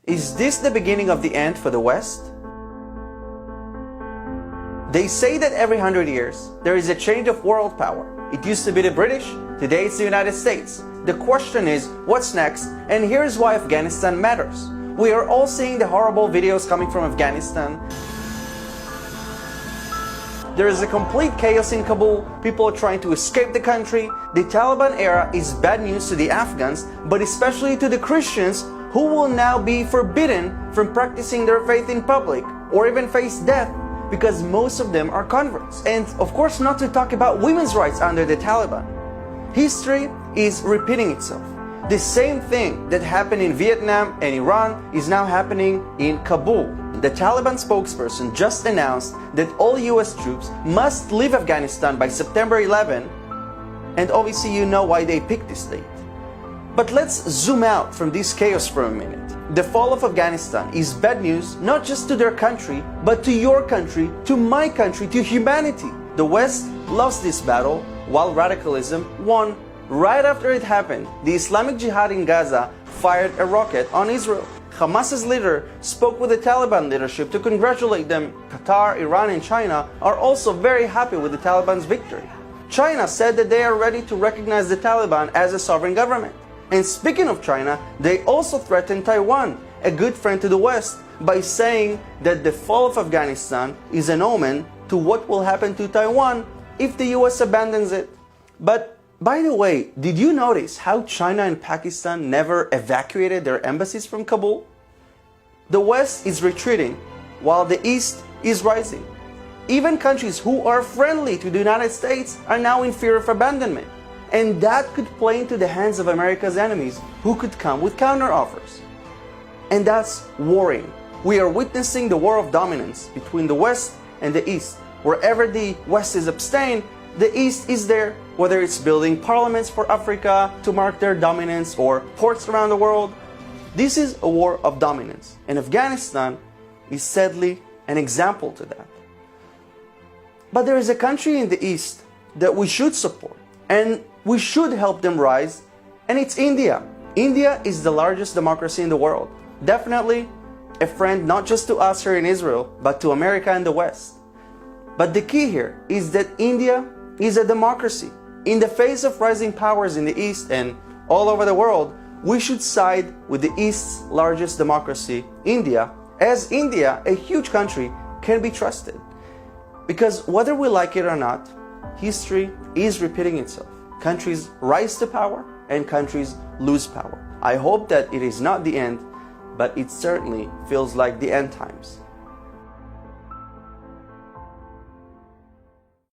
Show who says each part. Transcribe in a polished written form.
Speaker 1: Is this the beginning of the end for the West? They say that every 100 years, there is a change of world power. It used to be the British, today it's the United States. The question is, what's next? And here's why Afghanistan matters. We are all seeing the horrible videos coming from Afghanistan. There is a complete chaos in Kabul. People are trying to escape the country. The Taliban era is bad news to the Afghans, but especially to the Christians who will now be forbidden from practicing their faith in public or even face death because most of them are converts. And of course, not to talk about women's rights under the Taliban. History is repeating itself. The same thing that happened in Vietnam and Iran is now happening in Kabul. The Taliban spokesperson just announced that all US troops must leave Afghanistan by September 11, and obviously you know why they picked this date. But let's zoom out from this chaos for a minute. The fall of Afghanistan is bad news not just to their country, but to your country, to my country, to humanity. The West lost this battle while radicalism won. Right after it happened, the Islamic Jihad in Gaza fired a rocket on Israel. Hamas's leader spoke with the Taliban leadership to congratulate them. Qatar, Iran, and China are also very happy with the Taliban's victory. China said that they are ready to recognize the Taliban as a sovereign government. And speaking of China, they also threatened Taiwan, a good friend to the West, by saying that the fall of Afghanistan is an omen to what will happen to Taiwan if the US abandons it. But by the way, did you notice how China and Pakistan never evacuated their embassies from Kabul? The West is retreating while the East is rising. Even countries who are friendly to the United States are now in fear of abandonment. And that could play into the hands of America's enemies who could come with counteroffers. And that's worrying. We are witnessing the war of dominance between the West and the East. Wherever the West is abstained, the East is there, whether it's building parliaments for Africa to mark their dominance or ports around the world. This is a war of dominance, and Afghanistan is sadly an example to that. But there is a country in the East that we should support, and we should help them rise, and it's India. India is the largest democracy in the world. Definitely a friend not just to us here in Israel, but to America and the West. But the key here is that India is a democracy. In the face of rising powers in the East and all over the world, we should side with the East's largest democracy, India, as India, a huge country, can be trusted. Because whether we like it or not, history is repeating itself. Countries rise to power and countries lose power. I hope that it is not the end, but it certainly feels like the end times.